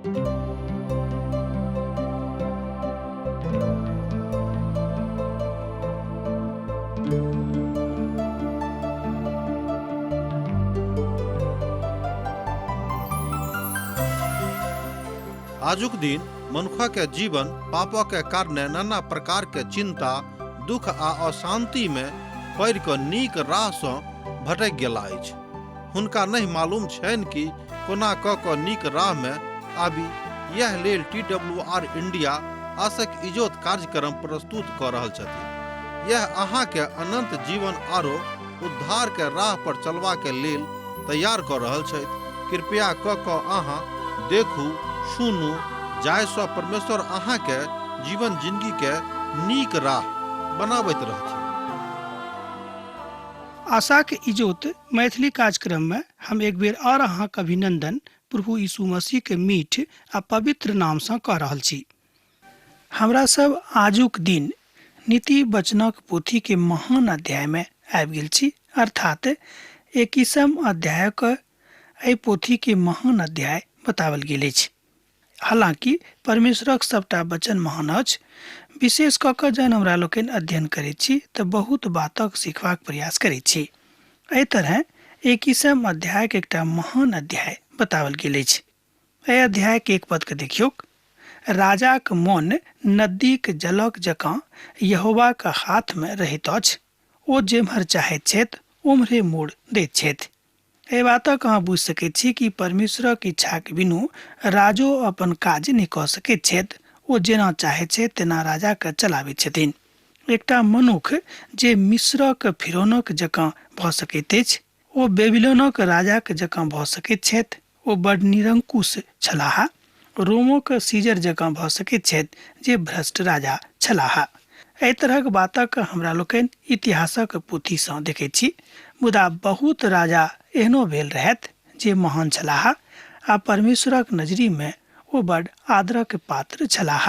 आजुक दिन मनुखा के जीवन पापा के कारणे नाना प्रकार के चिंता, दुख आ अशांति में पड़ क नीक राह सँ भटक गेला अछि। हुनका नहीं मालूम छनि कि कोना क नीक राह में आबी। यह लेल TWR इंडिया आशक इजोत कार्यक्रम प्रस्तुत क रहल छथि। यह अहाँ के अनंत जीवन आरो उद्धार के राह पर चलवा के लेल तैयार क रहल छथि। कृपया क अहाँ देखू, सुनू, जाहिसँ परमेश्वर अहाँ के जीवन जिंदगी के नीक राह बनाबैत रहथिन। आशा के इजोत मैथिली कार्यक्रम में हम एक बेर और अहाँ के अभिनंदन प्रभु यीशु मसीह के मीठ आ पवित्र नाम से कह रहल छी। हमरा सब आजुक दिन नीति वचनक पोथी के महान अध्याय में आबि गेल छी, अर्थात 21वां अध्याय के एहि पोथी के महान अध्याय बतावल गेल अछि। हालांकि परमेश्वरक सबटा वचन महान अछि। विशेष क के जन हमरा लोकनि अध्ययन करैत छी तऽ बहुत बातक सिखबाक प्रयास करैत छी। एहि तरह 21वां अध्याय के एकटा महान अध्याय बतावल गेल अछि। एहि अध्याय के एक पद के देखियौ। राजाक मोन नदीक जलक जकाँ यहोवा के हाथ में रहैत अछि। ओ जेम्हर चाहैत छथि ओम्हरे मोड़ दैत छथि। एहि बातक अहाँ बुझि सकैत छी कि परमेश्वरक इच्छा के बिनु राजो अपन काज नहि कऽ सकैत छथि। ओ जेना चाहैत छथि तेना राजा के चलाबैत छथिन। एकटा मनुख जे मिस्रक फिरौनक जकाँ भऽ सकैत अछि, ओ बेबीलोनक राजाक जकाँ भऽ सकैत छथि। ओ बड़ निरंकुश छलाह। रोमोक सीजर जकाँ भऽ सकैत छथि जे भ्रष्ट राजा छलाह। एहि तरहक बातक हमरा लोकनि इतिहासक पोथी सँ देखैत छी। मुदा बहुत राजा एहनो भेल रहथि जे महान छलाह आ परमेश्वरक नजरी में ओ बड़ आदरक पात्र छलाह।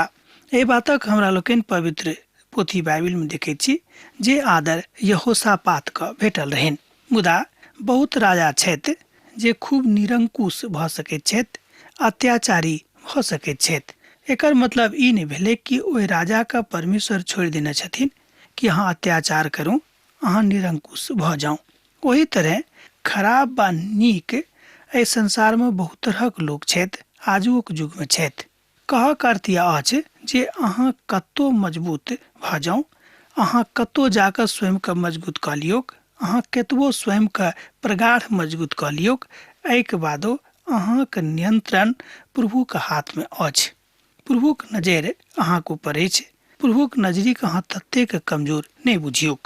एहि बातक हमरा लोकनि पवित्र पोथी बाइबिल में देखैत छी जे आदर यहोशापात के भेटल रहनि। मुदा बहुत राजा छथि जे खूब निरंकुश भऽ सकैत छथि, अत्याचारी भऽ सकैत छथि। एकर मतलब ई नहि भेलै कि ओहि राजा के परमेश्वर छोड़ि देने छथिन कि अहाँ अत्याचार करू, अहाँ निरंकुश भऽ जाउ। ओही तरह खराब वा नीक एहि संसार में बहुत तरहक लोक छथि, आजुक युग में छथि। कहक अर्थ यह अछि जे अहाँ कतौ मजबूत भऽ जाउ, अहाँ कतौ जाकर स्वयं के मजबूत कऽ लियौ, अहाँ कतबो स्वयं के प्रगाढ़ मजबूत कऽ लियौ, एहिके बादो अहाँक नियंत्रण प्रभुक हाथ में अछि। प्रभुक नजरि अहाँके ऊपर अछि। प्रभुक नजरीक अहाँ ततेक कमजोर नहि बुझियौ।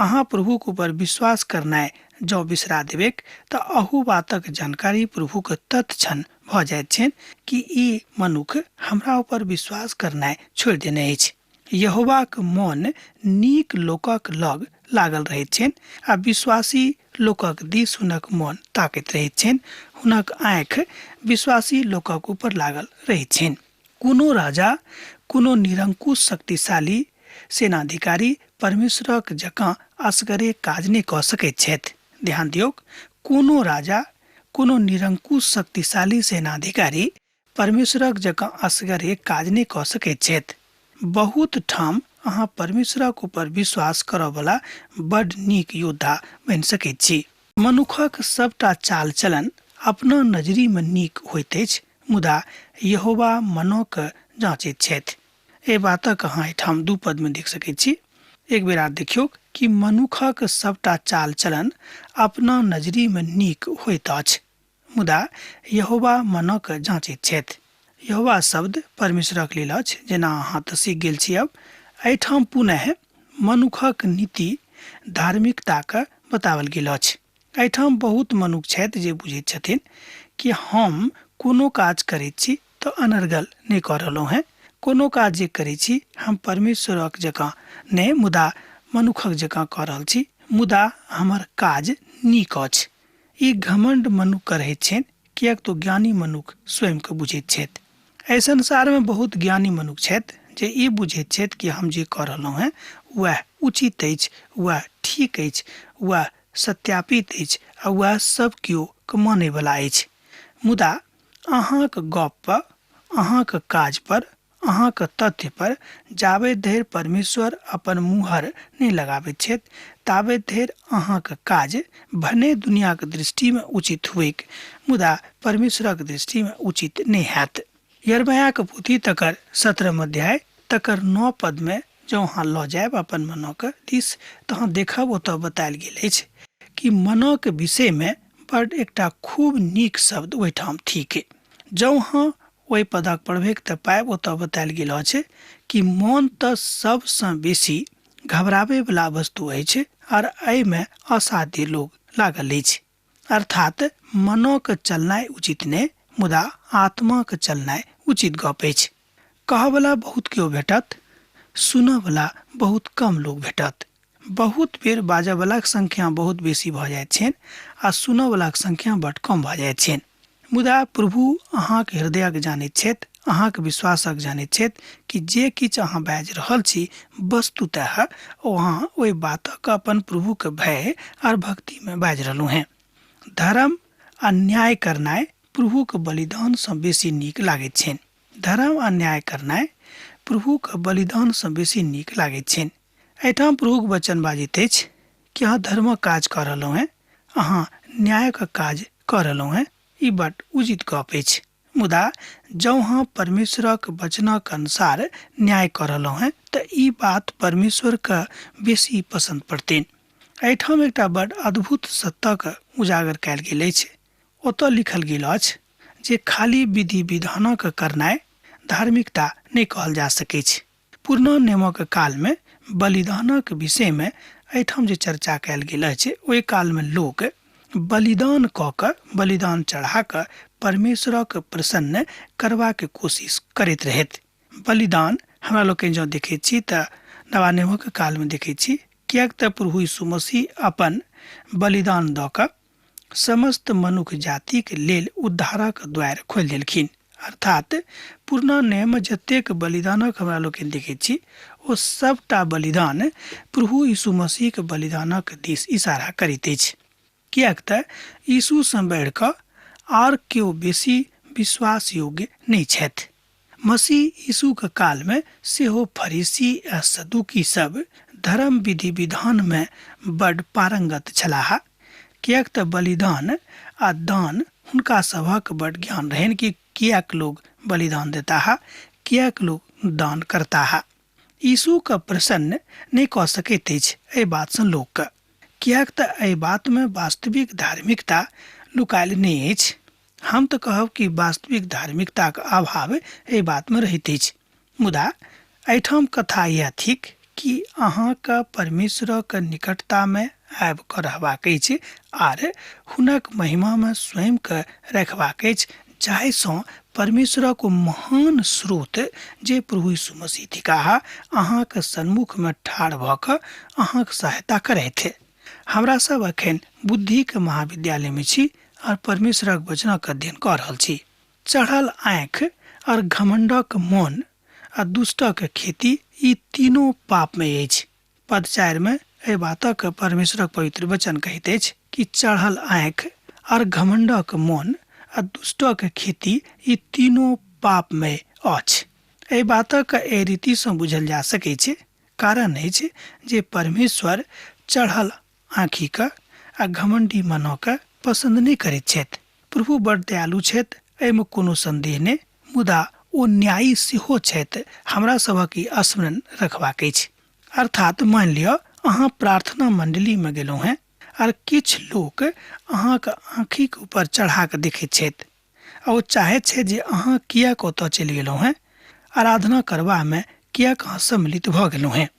अहाँ प्रभुक ऊपर विश्वास करनाइ जँ बिसरा देबेक तऽ अहू बातक जानकारी प्रभुक तत्क्षण भऽ जाइत छनि कि ई मनुख हमरा ऊपर विश्वास करनाइ छोड़ि देने अछि। यहोवाक मोन नीक लोकक लग लागल रहैत छनि आ विश्वासी लोकक दिस हुनक मोन ताकैत रहैत छनि। हुनक आँखि विश्वासी लोकक ऊपर लागल रहैत छनि। कोनो राजा, कोनो निरंकुश शक्तिशाली सेनाधिकारी परमेश्वरक जकाँ असगरे काज नहि कऽ सकैत छथि। ध्यान दियौ, कोनो राजा, कोनो निरंकुश शक्तिशाली सेनाधिकारी परमेश्वरक जकाँ असगरे काज नहि कऽ सकैत छथि। बहुत ठाम अहाँ परमेश्वरक ऊपर विश्वास करऽ वाला बड़ नीक योद्धा बनि सकैत छी। मनुखक सबटा चाल चलन अपना नजरी में नीक होइत अछि, मुदा यहोवा मनोक जांचैत छथि। एहि बातक अहाँ एहिठाम 2 पद में देख सकैत छी। एक बेर आर देखियौ कि मनुखक सबटा चाल चलन अपना नजरी में नीक होइत अछि, मुदा यहोवा मनक जांचैत छथि। यहोवा शब्द परमेश्वरक लेल अछि, जेना अहाँ तऽ सीख गेल छी। अब एहिठाम पुनः मनुखक नीति धार्मिकता के बतावल गेल अछि। एहिठाम बहुत मनुख छथि जे बुझैत छथिन कि हम कोनो काज करैत छी तऽ अनर्गल नहि कऽ रहलहुँ हैं। कोनो काज जे करैत छी हम परमेश्वरक जकाँ नहि, मुदा मनुखक जकाँ कऽ रहल छी, मुदा हमर काज नीक अछि। ई घमंड मनुख के रहैत छनि, किएक तो ज्ञानी मनुख स्वयं के बुझैत छथि। एहि संसार में बहुत ज्ञानी मनुख छथि जे ई बुझैत छथि कि हम जे कऽ रहलहुँ हैं वह उचित अछि, वह ठीक अछि, वह सत्यापित अछि आ वह सब केओ के मानय वाला अछि। मुदा अहाँक गप पर अहाँक काज पर, अहाँक तथ्य पर जाबे धरि परमेश्वर अपन मुहर नहीं लगाबैत छथि ताबे धरि अहाँक काज भने दुनियाक दृष्टि में उचित हुएक, मुदा परमेश्वरक दृष्टि में उचित नहीं हैत। यिर्मयाह पोथी तकर 17 अध्याय तकर 9 पद में जो अहाँ लऽ जायब अपन मनक दिस तऽ अहाँ देखब ओतऽ बतायल गेल अछि कि मनक विषय में बड़ एकटा खूब नीक शब्द ओहिठाम थिक। जँ अहाँ ओहि पदक पढ़बैक तऽ पायब ओतऽ बतायल गेल अछि कि मन तऽ सबसँ बेसी घबराबै वाला वस्तु अछि और एहिमे असाध्य लोग लागल अछि। अर्थात मनक चलनाइ उचित नहि, मुदा आत्माक चलनाइ उचित गप अछि। कहवला बहुत केओ भेटत, सुनवला बहुत कम लोग भेटत। बहुत बेर बाजयवलाक संख्या बहुत बेसी भऽ जाइत छनि आ सुनयवलाक संख्या बड्ड कम भऽ जाइत छनि। मुदा प्रभु अहाँके हृदयक जानैत छथि, अहाँके विश्वासक जानैत छथि कि जे किछु अहाँ बाजि रहल छी वस्तुतः अहाँ ओहि बातक अपन प्रभुके भय और भक्ति में बाजि रहलहुँ हैं। धर्म आ न्याय करनाइ प्रभुके बलिदानसँ बेसी नीक लागैत छनि। धर्म आ न्याय करनाइ प्रभुके बलिदानसँ बेसी नीक लागैत छनि। एहिठाम प्रभुक वचन बाजैत अछि कि अहाँ धर्मक काज कऽ रहलहुँ हैं, अहाँ न्यायक काज कऽ रहलहुँ हैं, ई बड्ड उचित गप अछि। मुदा जँ अहाँ परमेश्वरक वचनक अनुसार न्याय कऽ रहलहुँ हैं तऽ ई बात परमेश्वरके बेसी पसंद पड़तनि। एहिठाम एकटा बड्ड अद्भुत सत्यक उजागर कयल गेल अछि। ओतऽ लिखल गेल अछि जे खाली विधि विधानक करनाइ धार्मिकता नहीं कहल जा सकैत छै। पुरना नियमक काल में बलिदानक विषय में एहिठाम जे चर्चा कयल गेल अछि, ओहि काल में लोग बलिदान कऽ कऽ, बलिदान चढ़ा कऽ परमेश्वरक प्रसन्न करबाक कोशिश करैत रहथि। बलिदान हमरा लोकनि जँ देखैत छी तऽ नवा नियमक काल में देखैत छी, किएक तऽ प्रभु यीशु मसीह अपन बलिदान दऽ कऽ समस्त मनुष्य जातिक लेल उद्धारक द्वार खोलि देलखिन। अर्थात पुरना नियम जतेक बलिदानक हमरा लोकनि देखैत छी ओ सबटा बलिदान प्रभु यीशु मसीहक बलिदानक दिस इशारा करैत अछि। किएक तऽ यीशुसँ बढ़ि कऽ आर केओ बेसी विश्वास योग्य नहीं छथि। मसीह यीशुके काल में सेहो फरीसी आ सदुकी सब धर्म विधि विधान में बड्ड पारंगत छलाह। किएक तऽ बलिदान आ दान हुनका सभक बड्ड ज्ञान रहनि कि किएक लोग बलिदान देता, किएक लोग दान करता। यीशुके प्रसन्न नहीं कऽ सकैत अछि एहि बातसँ लोकके, किएक तऽ एहि बात में वास्तविक धार्मिकता लुकायल नहीं अछि। हम तऽ कहब कि वास्तविक धार्मिकताक अभाव एहि बात में रहैत अछि। मुदा एहिठाम कथा यह थिक कि अहाँके परमेश्वरक निकटता में आबि कऽ रहबाक अछि आर हुनक महिमा में स्वयं के रखबाक अछि, जाहिसँ परमेश्वरक महान स्रोत जे प्रभु यीशु मसीह थिकाह अहाँके सन्मुख में ठाढ़ भऽ कऽ अहाँके सहायता करैथ। हमरा सब अखन बुद्धिके महाविद्यालय में छी और परमेश्वरक वचनक अध्ययन कऽ रहल छी। चढ़ल आँख और घमंडक मन आ दुष्टक खेती ई तीनों पाप में अछि। पद 4 में एहि बातक परमेश्वरक पवित्र वचन कहैत अछि कि चढ़ल आँख और घमंडक मन आ दुष्टक खेती ई तीनों पाप में अछि। एहि बातक एहि रीतिसँ बुझल जा सकैत छै, कारण अछि जे परमेश्वर चढ़ल आँखिक आ घमंडी मनक पसंद नहीं करैत छथि। प्रभु बड़ दयालु छथि, एहिमे कोनो संदेह नहीं, मुदा ओ न्यायी सेहो छथि। हमरा सभक ई स्मरण रखबाक अछि। अर्थात मान लिअ अहाँ प्रार्थना मंडली में गेलहुँ हैं और किछु लोक अहाँके आँखिक ऊपर चढ़ा कऽ देखैत छथि आ ओ चाहैत छै जे अहाँ किएक ओतऽ चलि गेलहुँ हैं, आराधना करबा में किएक अहाँ सम्मिलित भऽ गेलहुँ हैं।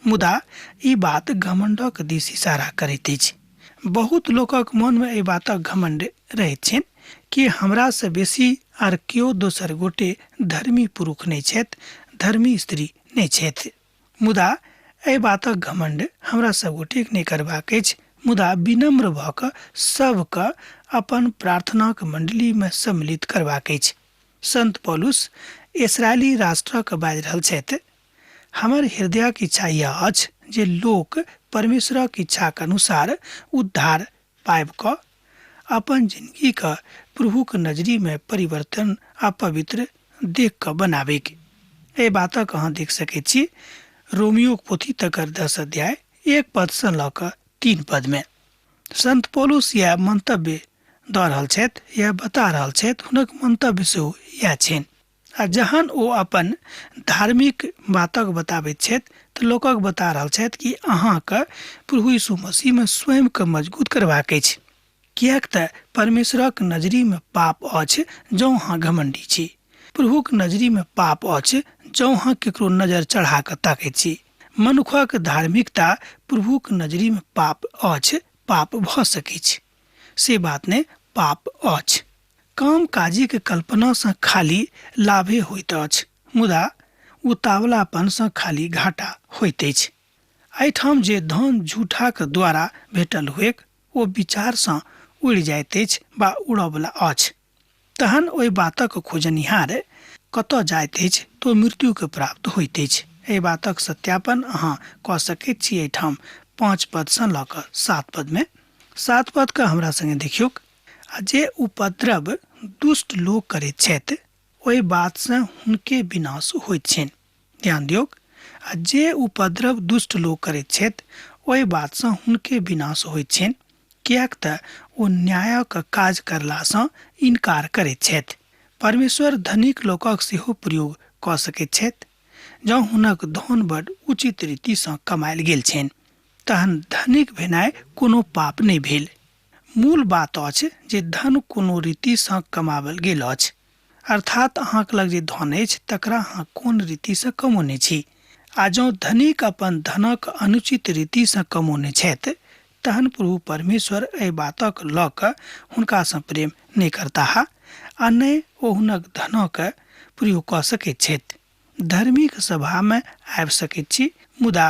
मुदा ई बात घमंडक दिस इशारा करैत अछि। बहुत लोकक मन में एहि बातक घमंड रहैत छनि कि हमरा से बेसी आर केओ दोसर गोटे धर्मी पुरुष नहीं छथि, धर्मी स्त्री नहीं छथि। मुदा एहि बातक घमंड हमरा सब गोटेक नहीं करबाक अछि, मुदा विनम्र भऽ कऽ सबके अपन प्रार्थनाक मंडली में सम्मिलित करबाक अछि। संत पौलुस इस्राएली राष्ट्रक बाजि रहल छथि। हमर हृदयक इच्छा यह अछि जे लोक परमेश्वरक इच्छाक अनुसार उद्धार पाबि कऽ अपन जिंदगी के प्रभुक नजरी में परिवर्तन आ पवित्र देख कऽ बनाबेक। एहि बातक अहाँ देख सकैत छी रोमियोक पोथी तकर 10 अध्याय 1 पद से लऽ कऽ 3 पद में। संत पौलुस यह मंतव्य दऽ रहल छथि, यह बता रहल छथि, हुनक मंतव्य सेहो यह छनि। आ जहन ओ अपन धार्मिक बातक बताबैत छथि तऽ लोकक बता रहल छथि कि अहाँके प्रभु यीशु मसीह में स्वयं के मजबूत करबाक अछि। किएक तऽ परमेश्वरक नजरी में पाप अछि जँ अहाँ घमंडी छी। प्रभुक नजरी में पाप अछि जँ अहाँ केकरो नजर चढ़ा कऽ ताकैत छी। मनुखक धार्मिकता प्रभुक नजरी में पाप अछि, पाप भऽ सकैत छै, से बात ने पाप अछि। काम काजी के कल्पना से खाली लाभे होइत अछि, मुदा उतावलापन से खाली घाटा होइत अछि। एहिठाम जे धन झूठा के द्वारा भेटल हुएक ओ विचार से उड़ि जाइत अछि वा उड़यवला अछि, तहन ओहि बातक खोजनिहार कतऽ जाइत अछि तो मृत्यु के प्राप्त होइत अछि। एहि बातक सत्यापन अहाँ कऽ सकैत छी एहिठाम 5 पद से लऽ कऽ 7 पद में। 7 पद के हमरा संगे देखियौ। आ जे उपद्रव दुष्ट लोग करैत छथि ओहि बात से हुनके विनाश होइत छनि। ध्यान दियौ। आ जे उपद्रव दुष्ट लोग करैत छथि ओहि बात से हुनके विनाश होइत छनि, किएक तऽ ओ न्यायक काज करलासँ इनकार करैत छथि। परमेश्वर धनिक लोकक सेहो प्रयोग कऽ सकैत छथि। जँ हुनक धन बड़ उचित रीतिसँ कमायल गेल छनि तहन धनिक भेनाइ कोनो पाप नहि भेल। मूल बात अछि जे धन कोनो रीतिसँ कमावल गेल अछि, अर्थात अहाँक लग जे धन अछि तकरा अहाँ कोन रीतिसँ कमौने छी। आ जँ धनिक अपन धनक अनुचित रीतिसँ कमौने छथि तहन प्रभु परमेश्वर एहि बातक लऽ कऽ हुनकासँ प्रेम नहि करताह आ नहि ओ हुनक धनक प्रयोग कऽ सकैत छथि। धार्मिक सभामे आबि सकैत छी, मुदा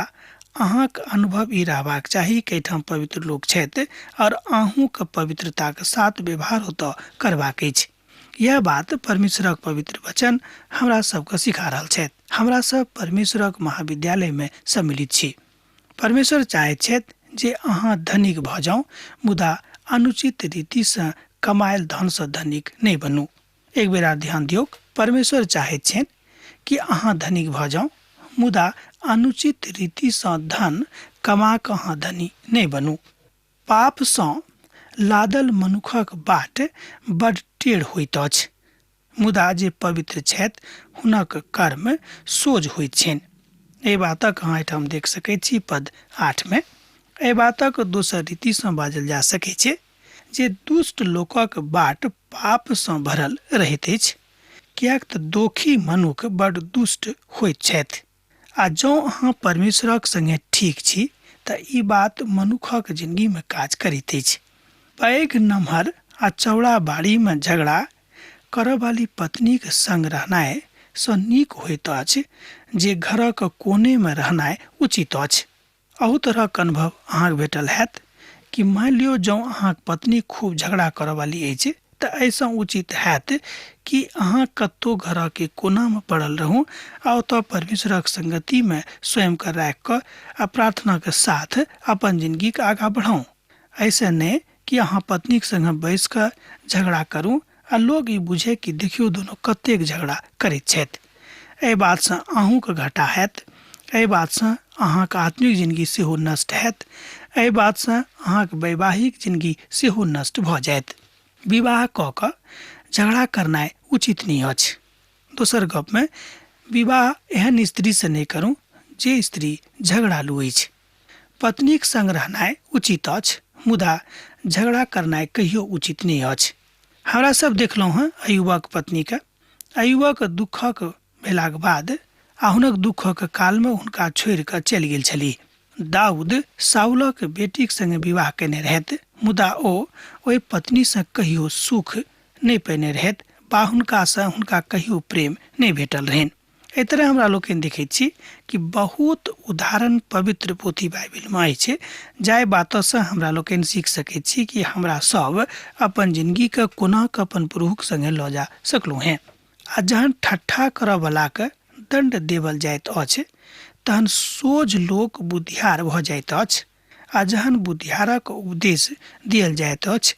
अहाँक अनुभव ई रहबाक चाही कि एहिठाम पवित्र लोक छथि और अहूँके पवित्रताके साथ व्यवहार ओतऽ करबाक अछि। यह बात परमेश्वरक पवित्र वचन हमरा सबके सिखा रहल छथि। हमरा सब परमेश्वरक महाविद्यालय में सम्मिलित छी। परमेश्वर चाहैत छथि जे अहाँ धनिक भऽ जाउ, मुदा अनुचित रीतिसँ कमायल धनसँ धनिक नहि बनू। एक बेर ध्यान दियौ। परमेश्वर चाहैत छथि कि अहाँ धनिक भऽ जाउ, मुदा अनुचित रीतिसँ धन कमा कऽ अहाँ धनी नहि बनू। पापसँ लादल मनुखक बाट बड़ टेढ़ होइत अछि, मुदा जे पवित्र छथि हुनक कर्म सोझ होइत छनि। एहि बातक अहाँ एहिठाम देख सकैत छी पद 8 में। एहि बातक दोसर रीतिसँ बाजल जा सकैत छै जे दुष्ट लोकक बाट पापसँ भरल रहैत अछि, किएक तऽ दोखी मनुख बड़ दुष्ट होइत छथि। आ जँ अहाँ परमेश्वरक संगे ठीक छी तऽ ई बात मनुखक जिंदगी में काज करैत अछि। पैघ नमहर आ चौड़ा बाड़ी में झगड़ा करऽ वाली पत्नीक संग रहनाइ सँ नीक होइत अछि जे घरक कोने में रहनाइ उचित अछि। अहू तरहक अनुभव अहाँके भेटल हैत कि मान लियौ जँ अहाँक पत्नी खूब झगड़ा करऽ वाली अछि तऽ ऐसा उचित हैत कि अहाँ कतौ घरके कोना में पड़ल रहू आ ओतऽ परमेश्वरक संगति में स्वयं के राखि कऽ आ प्रार्थना के साथ अपन जिंदगी के आगाँ बढ़ाऊ। ऐसे नहि कि अहाँ पत्नीक संगे बैस कऽ झगड़ा करू आ लोग ई बुझे कि देखियौ दोनों कतेक झगड़ा करैत छथि। एहि बातसँ अहूँके घाटा हैत। एहि बातसँ अहाँके आत्मिक जिंदगी सेहो नष्ट हैत। एहि बातसँ अहाँके वैवाहिक जिंदगी सेहो नष्ट भऽ जायत। विवाह कऽ कऽ झगड़ा करनाइ उचित नहीं अछि। दोसर गप में विवाह एहन स्त्री से नहीं करू जे स्त्री झगड़ालू अछि। पत्नीक संग रहनाइ उचित अछि, मुदा झगड़ा करनाइ कहियो उचित नहीं अछि। हमरा सब देखलहुँ हैं अय्यूबक पत्नी के। अय्यूबक दुखक भेलाक बाद आ हुनक दुखक काल में हुनका छोड़ि कऽ चलि गेल छलीह। दाऊद साउलक बेटीक संगे विवाह केने रहथि, मुदा ओ ओहि पत्नी से कहियो सुख नहीं पेने रहथि वा हुनकासँ हुनका कहियो प्रेम नहीं भेटल रहनि। एहि तरह हमरा लोकनि देखैत छी कि बहुत उदाहरण पवित्र पोथी बाइबिलमे अछि जाहि बातसँ हमरा लोकनि सीख सकैत छी कि हमरा सब अपन जिंदगीके कोना कऽ अपन प्रभुक संगे लऽ जा सकलहुँ हैं। आ जहन ठट्ठा करऽ वालाके दंड देवल जाइत अछि तहन सोझ लोक बुद्धियार भऽ जाइत अछि, आ जहन बुद्धियारक उपदेश दियल जाइत अछि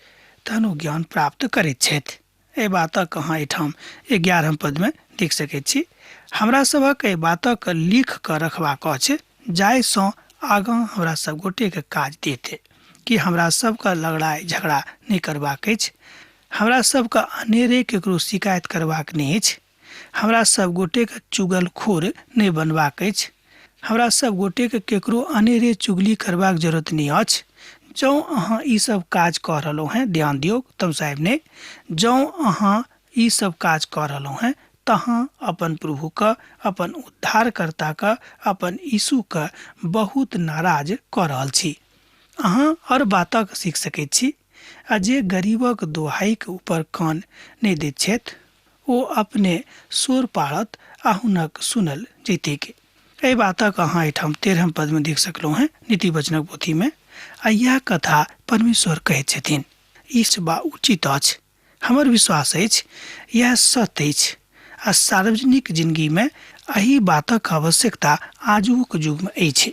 तहन ओ ज्ञान प्राप्त करैत छथि। ए बातक अहाँ एहिठाम 11 पद में देख सकैत छी। हमरा सभक एहि बातक लिख कऽ रखबाक अछि जाहिसँ आगाँ हमरा सब गोटेके काज देते कि हमरा सबके लड़ाइ झगड़ा नहि करबाक अछि, हमरा सबके अनेरे केकरो शिकायत करबाक नहि अछि, हमरा सब गोटेके चुगलखोर नहि बनबाक अछि, हमरा सब गोटेके केकरो अनेरे चुगली करबाक जरूरत नहीं अछि। जौं अहाँ ई सब काज कऽ रहलहुँ हैं, ध्यान दियौ तम साहेब ने, जौं अहाँ ई सब काज कऽ रहलहुँ हैं तहाँ अपन प्रभु का, अपन उद्धारकर्ता का, अपन यीशु का बहुत नाराज कऽ रहल छी। अहाँ और बातक सीख सकैत छी। आ जे गरीबक दोहाइक ऊपर कान नहि दैत छथि ओ अपने शोर पाड़त आ हुनक सुनल जैतेक। एहि बातक अहाँ एहिठाम 13 पद में देख सकलहुँ हैं नीति वचनक पोथी में। आ यह कथा परमेश्वर कहैत छथिन, ई बा उचित अछि, हमर विश्वास अछि यह सत्य अछि आ सार्वजनिक जिंदगी में एही बातक आवश्यकता आजुक युग में अछि।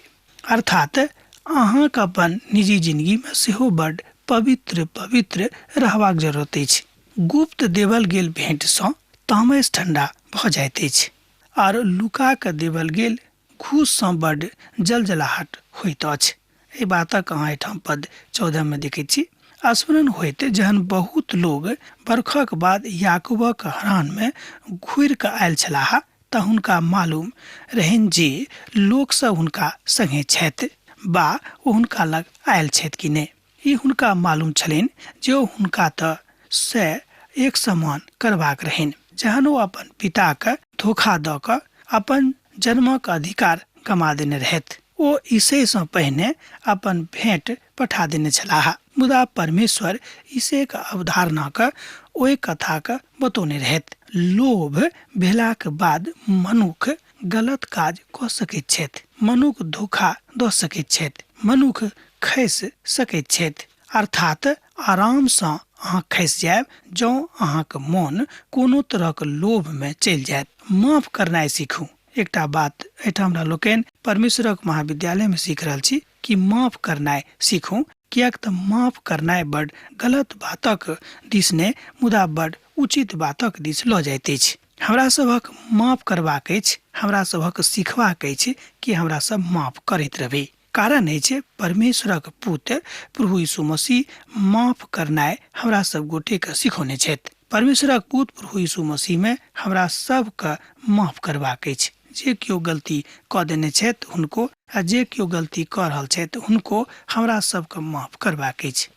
अर्थात अहाँक अपन निजी जिंदगी में सेहो बड पवित्र पवित्र रहबाक जरूरत अछि। गुप्त देवल गेल भेंट सँ तामस ठंडा भऽ जाइत अछि और लुका के देवल गेल घूस सँ बड जलजलाहट होइत अछि। एहि बातक अहाँ एहिठाम पद 14 में देखैत छी। स्मरण होइत जहन बहुत लोग बरखक बाद याकूबक हरान में घुरि कऽ आयल छलाह तऽ हुनका मालूम रहनि जे लोक सब हुनका संगे छथि बा ओ हुनका लग आयल छथि कि नहि। ई हुनका मालूम छलनि जे ओ हुनका तऽ से एक समान करबाक रहनि जहन ओ अपन पिता के धोखा दऽ कऽ अपन जन्मक अधिकार गमा देने रहथि। ओ ईसे सँ पहिने अपन भेंट पठा देने छलाह, मुदा परमेश्वर ईसे के अवधारणा के ओहि कथा के बतौने रहथि। लोभ भेलाक बाद मनुख गलत काज कऽ सकैत छथि, मनुख धोखा दऽ सकैत छथि, मनुख खसि सकैत छथि। अर्थात आराम सँ अहाँ खसि जायब जौं अहाँके मोन कोनो तरहक लोभ में चलि जायत। माफ करनाइ सीखू। एकटा बात एहिठाम हमरा लोकनि परमेश्वरक महाविद्यालय में सीख रहल छी कि माफ करनाइ सीखू, कियाक तऽ माफ करनाइ बड गलत बातक दिस ने मुदा बड उचित बातक दिस लऽ जाइत अछि। हमरा सभक माफ करबाक अछि, हमरा सभक सीखबाक अछि कि हमरा सब माफ करैत रहबै। कारण अछि परमेश्वरक पुत्र प्रभु यीशु मसीह माफ करनाइ हमरा सब गोटे के सिखौने छथि। परमेश्वरक पुत्र प्रभु यीशु मसीह में हमरा सबके माफ करबाक अछि। जे केओ गलती कऽ देने छथि हुनको आ जे केओ गलती कऽ रहल छथि हुनको हमरा सबके माफ करबाक अछि।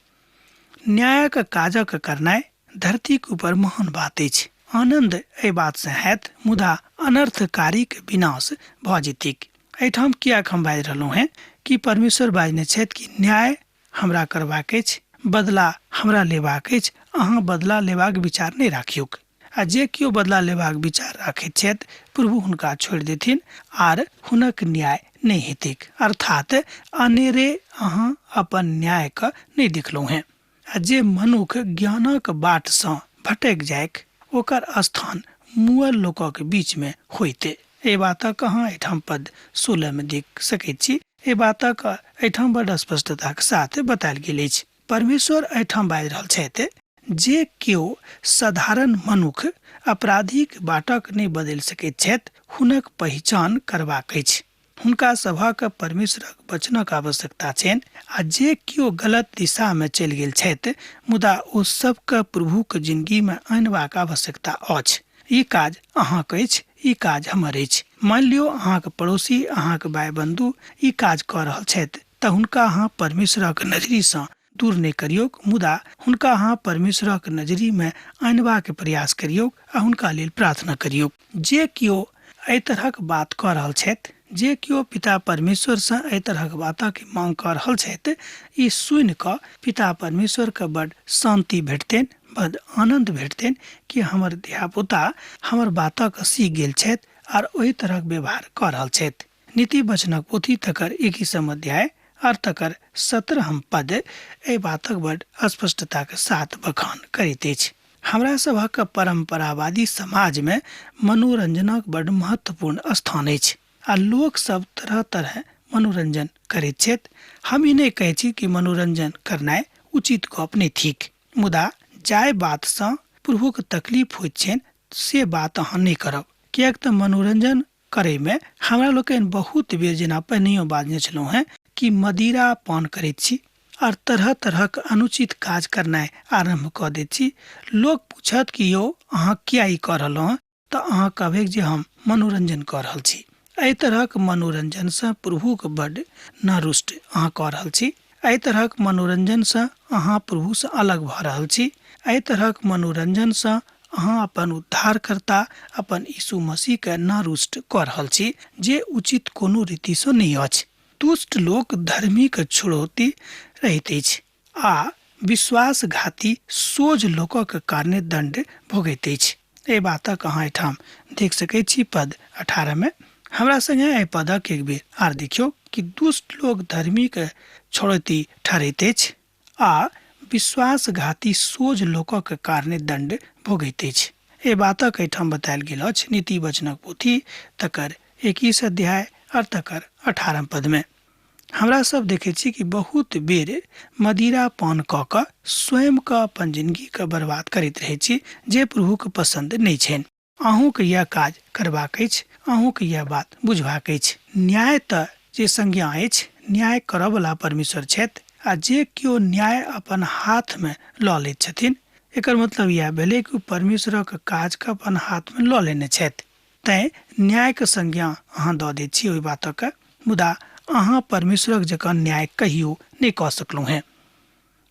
न्यायक काजक करनाइ धरतीक ऊपर महान बात अछि। आनंद एहि बात से हैत मुदा अनर्थकारीक विनाश भऽ जेतैक। एहिठाम कियाक हम बाजि रहलहुँ हैं कि परमेश्वर बाजने छथि कि न्याय हमरा करबाक अछि, बदला हमरा लेबाक अछि, अहाँ बदला लेबाक विचार नहि राखियौक। आ जे केओ बदला लेबाक विचार राखैत छथि प्रभु हुनका छोड़ि देथिन आर हुनक न्याय नहि हेतैक। अर्थात अनेरे अहाँ अपन न्याय के नहि देखलहुँ हैं। आ जे मनुख ज्ञानक बाट सँ भटक जायक ओकर स्थान मुअल लोकक बीच में होइते। एहि बातक अहाँ एहिठाम पद 16 में देख सकैत छी। एहि बातक एहिठाम बड़ स्पष्टता के साथ बतायल गेल अछि। परमेश्वर एहिठाम बाजि रहल छथि जे केओ साधारण मनुख अपराधिक बाटक नहि बदलि सकैत छथि हुनक पहिचान करबाक अछि। हुनका सभक परमेश्वरक वचनक आवश्यकता छनि आ जे केओ गलत दिशा में चलि गेल छथि मुदा ओ सबके प्रभुक जिंदगी में आनबाक आवश्यकता अछि। ई काज अहाँके अछि, ई काज हमर अछि। मान लियो अहाँके पड़ोसी, अहाँके भाई बंधु ई काज कऽ रहल छथि तऽ हुनका अहाँ परमेश्वरक नजरी सँ दूर नहि करियौक, मुदा हुनका अहाँ परमेश्वरक नजरी में आनबाक प्रयास करियौक आ हुनका लेल प्रार्थना करियौक। जे केओ एहि तरहक बात कऽ रहल छथि, जे केओ पिता परमेश्वर सँ एहि तरहक बातक मांग कऽ रहल छथि, ई सुनि कऽ पिता परमेश्वर के बड शांति भेटतनि, बड आनंद भेटतनि कि हमर धियापुता हमर बातक सीख गेल छथि आर ओहि तरहक व्यवहार कऽ रहल छथि। नीति वचनक पोथी तकर 21 अध्याय और तकर 17 पद एहि बातक बड स्पष्टता के साथ बखान करैत अछि। हमरा सभक परंपरावादी समाज में मनोरंजनक बड महत्वपूर्ण स्थान अछि आ लोक सब तरह तरह मनोरंजन करैत छथि। हम ई नहि कहै छी कि मनोरंजन करनाइ उचित गप नहि थिक, मुदा जाय बात सँ प्रभुक तकलीफ होइत छनि से बात अहाँ नहि करब। किएक तऽ मनोरंजन करे में हमरा लोकनि बहुत बेर जेना पहिनैयो बाजने छलहुँ हेँ कि मदिरा पान करैत छी और तरह तरहक अनुचित काज करनाइ आरम्भ कऽ दैत छी। लोक पूछत कि यौ अहाँ किया ई कऽ रहलहुँ हँ, तऽ अहाँ कहबै जे हम मनोरंजन कऽ रहल छी। एहि तरहक मनोरंजन से प्रभुक बड्ड नारुष्ट अहाँ कऽ रहल छी। एहि तरहक मनोरंजन से अहाँ प्रभु से अलग भऽ रहल छी। एहि तरहक मनोरंजन से अहाँ अपन उद्धारकर्ता अपन यीशु मसीह के नारुष्ट कऽ रहल छी, जे उचित कोनो रीति से नहि अछि। दुष्ट लोक धर्मीक छुड़ौती रहैत अछि आ विश्वासघाती सोझ लोकक कारणे दंड भोगैत अछि। एहि बातक अहाँ एहिठाम देख सकैत छी पद 18 में। हमरा संगे एहि पदक एक बेर आर देखियौ कि दुष्ट लोग धर्मीक छुड़ौती ठहरैत अछि आ विश्वासघाती सोझ लोकक कारणे दंड भोगैत अछि। एहि बातक एहिठाम बतायल गेल अछि नीति वचनक पोथी तकर 21 अध्याय और तकर 18 पद में। हमरा सब देखे छी कि बहुत बेर मदिरा पान कऽ कऽ स्वयं का अपन जिंदगी के बर्बाद करैत रहे छी, जे प्रभु के पसंद नहीं छनि। अहूँ के यह काज करबाक अछि, अहूँ के यह बात बुझबाक अछि। न्याय तऽ जे संज्ञा अछि, न्याय करऽ वाला परमेश्वर छथि आ जे केओ न्याय अपन हाथ में लऽ लैत छथिन, एकर मतलब यह भेलै कि परमेश्वरक काज के अपन हाथ में लऽ लेने छथि। तैं न्याय के संज्ञा अहाँ दऽ दैत छी ओहि बातक, मुदा अहाँ परमेश्वरक जकाँ न्याय कहियो नहि कऽ सकलहुँ हैं।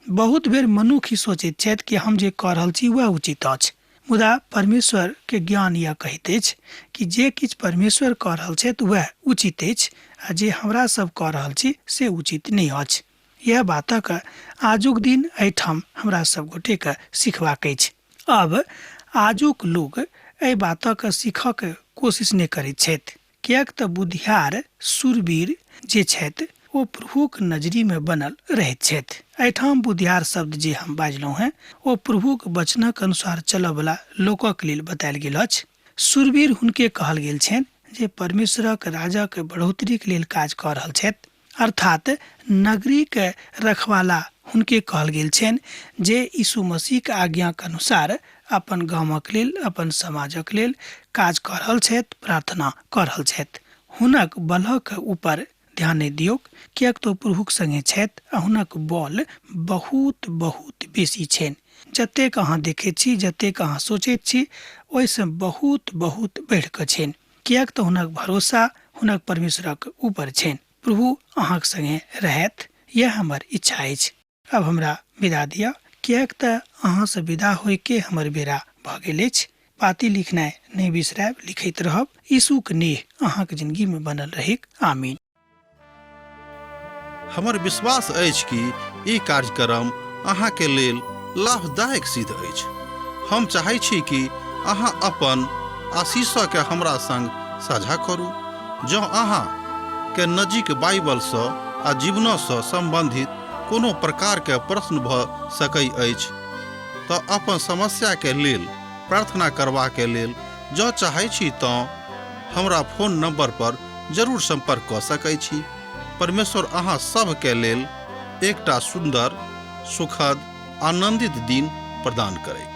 बहुत बेर मनुष्य ही सोचैत छथि कि हम जे कऽ रहल छी वह उचित अछि, मुदा परमेश्वर के ज्ञान यह कहैत अछि कि जे किछु परमेश्वर कऽ रहल छथि वह उचित अछि आ जे हमरा सब कऽ रहल छी से उचित नहि अछि। यह बातक आजुक दिन एहिठाम हमरा सब गोटे के सिखबाक अछि। अब आजुक लोग एहि बातक सीखक कोशिश नहि करैत छथि, किएक तऽ बुद्धियार शूरवीर जे छथि ओ प्रभुक नजरी में बनल रहैत छथि। एहिठाम बुद्धियार शब्द जे हम बाजलहुँ हैं ओ प्रभुक वचनक अनुसार चलऽ वाला लोकक लेल बतायल गेल अछि। शूरवीर हुनके कहल गेल छनि जे परमेश्वरक राजा के बढ़ोतरी के लेल काज कऽ रहल छथि, अर्थात नगरी के रखवाला हुनके कहल गेल छनि जे यीशु मसीह के आज्ञा के अनुसार अपन गामक लेल अपन समाजक लेल काज कऽ रहल छथि, प्रार्थना कऽ रहल छथि। हुनक बलक ऊपर ध्यान नहि दियौक, किएक तो प्रभुक संगे छथि आ हुनक बल बहुत बहुत बेसी छनि। जतेक अहाँ देखैत छी, जतेक अहाँ सोचैत छी, ओहिसँ बहुत बहुत बढ़ि कऽ छनि, किएक तऽ हुनक भरोसा हुनक परमेश्वरक ऊपर छनि। प्रभु अहाँक संगे रहथि, यह हमर इच्छा अछि। अब हमरा विदा दिअ, किएक तऽ अहाँसँ विदा होइके हमर बेरा भऽ गेल अछि। पाती लिखनाइ नहि बिसरायब, लिखैत रहब। यीशुक नेह अहाँक जिंदगी में बनल रहिक। आमीन। हमर विश्वास अछि कि ई कार्यक्रम अहाँके लेल लाभदायक सिद्ध अछि। हम चाहै छी कि अहाँ अपन आशीषके हमरा संग साझा करू। जँ अहाँ के नजीक बाइबलसँ आ जीवनसँ संबंधित कोनो प्रकारके प्रश्न भऽ सकै अछि तऽ अपन समस्याके लेल प्रार्थना करबाके लेल जँ चाहै छी तऽ हमरा फोन नंबर पर जरूर संपर्क कऽ सकै छी। परमेश्वर अहाँ सबके लेल एकटा सुंदर, सुखद, आनंदित दिन प्रदान करै।